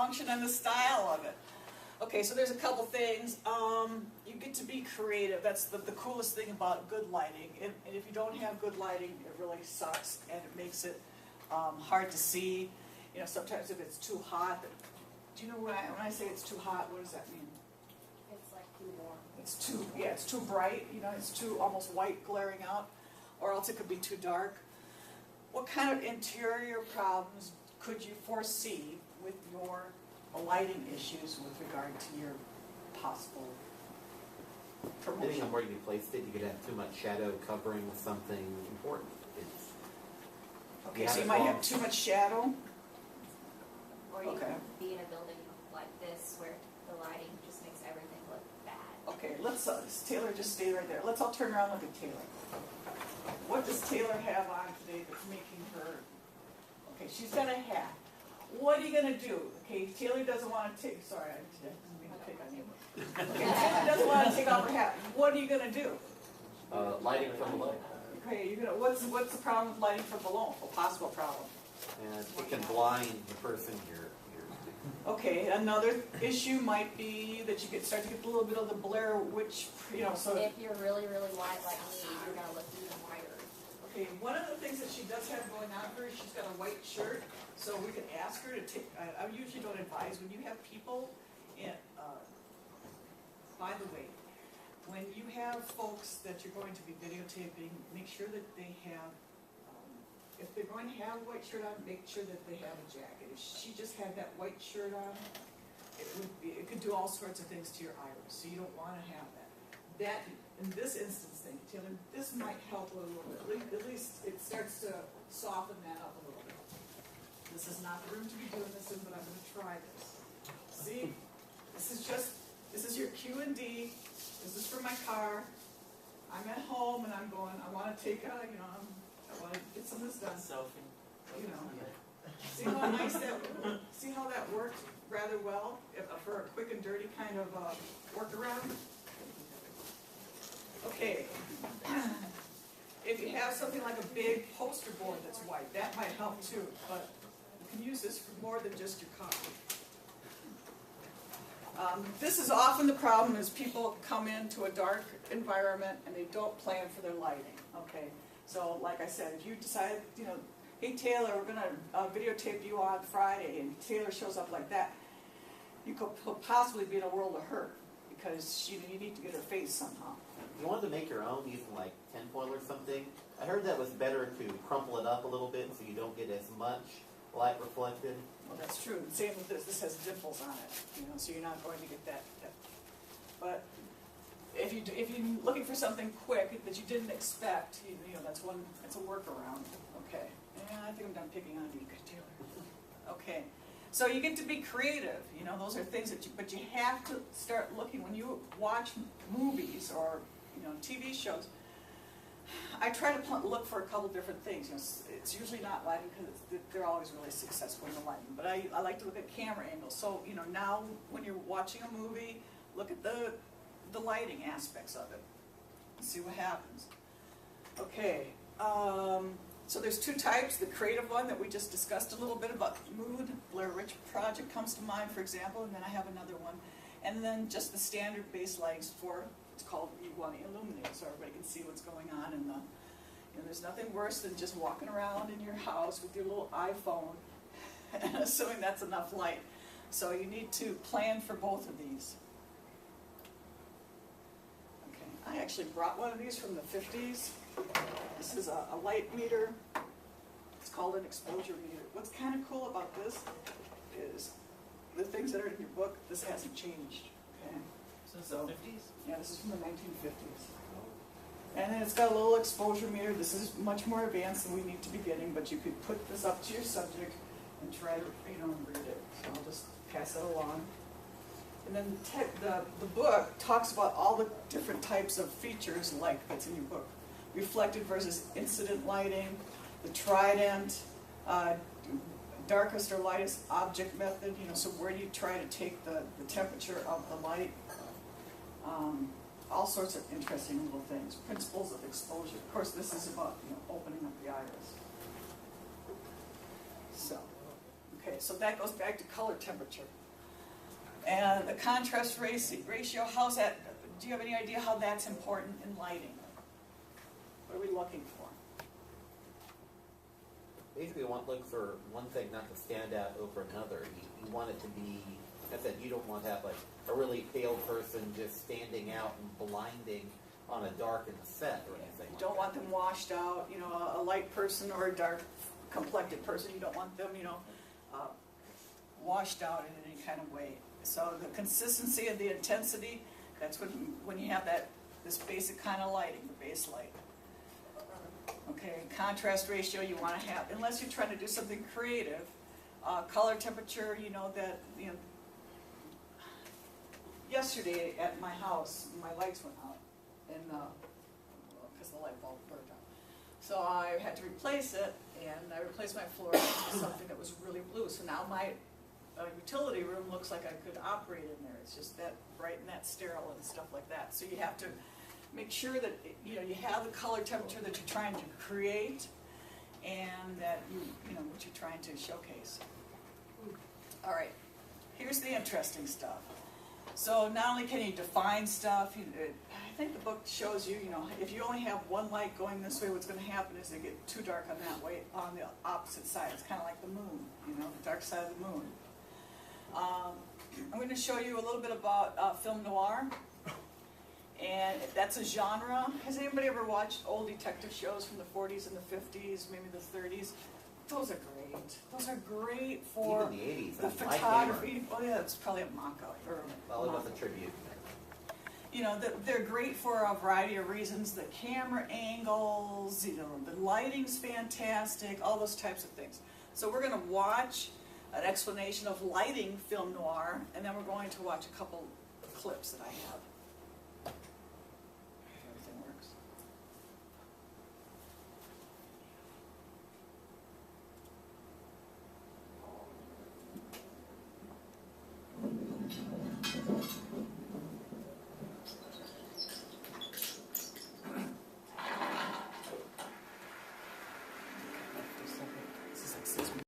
function and the style of it. Okay, so there's a couple things. You get to be creative. That's the coolest thing about good lighting. And if you don't have good lighting, it really sucks, and it makes it hard to see. You know, sometimes if it's too hot. Do you know when I say it's too hot, what does that mean? It's like too warm. It's too bright. You know, it's too almost white glaring out, or else it could be too dark. What kind of interior problems could you foresee with your lighting issues with regard to your possible promotion? Depending on where you placed it, you could have too much shadow covering something important. Okay, so you might have too much shadow. Or you Okay. can be in a building like this where the lighting just makes everything look bad. Okay, let's Taylor, just stay right there. Let's all turn around and look at Taylor. What does Taylor have on today that's making her? Okay, she's got a hat. What are you gonna do? Okay, Taylor doesn't want to take. Sorry, I didn't mean to pick on you. Okay, Taylor doesn't want to take off her hat. What are you gonna do? Lighting from below. Okay, you're gonna. What's the problem with lighting from below? A possible problem. And it can blind the person you're Okay, another issue might be that you start to get a little bit of the Blair Witch, you know. So If you're really, really white like me, you're going to look even whiter. okay, one of the things that she does have going on for her, she's got a white shirt, so we could ask her to take. I usually don't advise when you have people in. By the way, when you have folks that you're going to be videotaping, make sure that they have. If they're going to have a white shirt on, make sure that they have a jacket. If she just had that white shirt on, it could do all sorts of things to your iris, so you don't want to have that. That, in this instance, Taylor, this might help a little bit. At least it starts to soften that up a little bit. This is not the room to be doing this in, but I'm going to try this. See, this is your Q&D. This is for my car. I'm at home and I'm going, I want to take a, you know, I want to get some of this done. Selfie. You know, see how nice see how that worked rather well for a quick and dirty kind of workaround? Okay. If you have something like a big poster board that's white, that might help too, but you can use this for more than just your car. This is often the problem is people come into a dark environment and they don't plan for their lighting, okay? So like I said, if you decide, you know, hey Taylor, we're gonna videotape you on Friday, and Taylor shows up like that, you could possibly be in a world of hurt because you need to get her face somehow. You wanted to make your own using like tinfoil or something. I heard that was better to crumple it up a little bit so you don't get as much light reflected. Well, that's true. Same with this. This has dimples on it, you know, so you're not going to get that. But if you're looking for something quick that you didn't expect, you know, that's a workaround. Okay. And I think I'm done picking on you, Taylor. Okay. So you get to be creative. You know, those are things but you have to start looking when you watch movies or, you know, TV shows. I try to look for a couple different things. You know, it's usually not lighting because they're always really successful in the lighting. But I like to look at camera angles. So, you know, now when you're watching a movie, look at the lighting aspects of it and see what happens. Okay. So there's two types. The creative one that we just discussed a little bit about mood. Blair Witch Project comes to mind, for example, and then I have another one. And then just the standard base lights for, it's called, you want to illuminate so everybody can see what's going on. And there's nothing worse than just walking around in your house with your little iPhone and assuming that's enough light. So you need to plan for both of these. Okay, I actually brought one of these from the 50s. This is a light meter. It's called an exposure meter. What's kind of cool about this is the things that are in your book, this hasn't changed. Okay? So it's the 50s? Yeah, this is from the 1950s. And then it's got a little exposure meter. This is much more advanced than we need to be getting, but you could put this up to your subject and try to, you know, read it. So I'll just pass that along. And then the book talks about all the different types of features like that's in your book. Reflected versus incident lighting, the trident, darkest or lightest object method, you know, so where do you try to take the temperature of the light? All sorts of interesting little things. Principles of exposure. Of course, this is about, you know, opening up the iris. So, Okay, so that goes back to color temperature. And the contrast ratio, how's that, do you have any idea how that's important in lighting? What are we looking for? Basically, you want to look for one thing not to stand out over another. You want it to be, like I said, you don't want to have like a really pale person just standing out and blinding on a darkened set or anything You like don't that. want them washed out, you know, a light person or a dark complected person, you don't want them, you know, washed out in any kind of way. So the consistency of the intensity, that's when you have that, this basic kind of lighting, the base light. Okay, contrast ratio you want to have, unless you're trying to do something creative. Color temperature, you know that, you know, yesterday at my house, my lights went out, and, because the light bulb burnt out. So I had to replace it, and I replaced my floor with something that was really blue. So now my utility room looks like I could operate in there. It's just that bright and that sterile and stuff like that. So you have to make sure that, you know, you have the color temperature that you're trying to create, and that you know what you're trying to showcase. All right, here's the interesting stuff. So not only can you define stuff, I think the book shows you, you know, if you only have one light going this way, what's going to happen is they get too dark on that way, on the opposite side. It's kind of like the moon, you know, the dark side of the moon. I'm going to show you a little bit about film noir, and that's a genre. Has anybody ever watched old detective shows from the 40s and the 50s, maybe the 30s? Those are great. Those are great for Even the 80s, the Mike Hammer. photography. Oh yeah, it's probably a mock-up. Well, it was a tribute. You know, they're great for a variety of reasons. The camera angles, you know, the lighting's fantastic, all those types of things. So we're going to watch an explanation of lighting film noir, and then we're going to watch a couple clips that I have.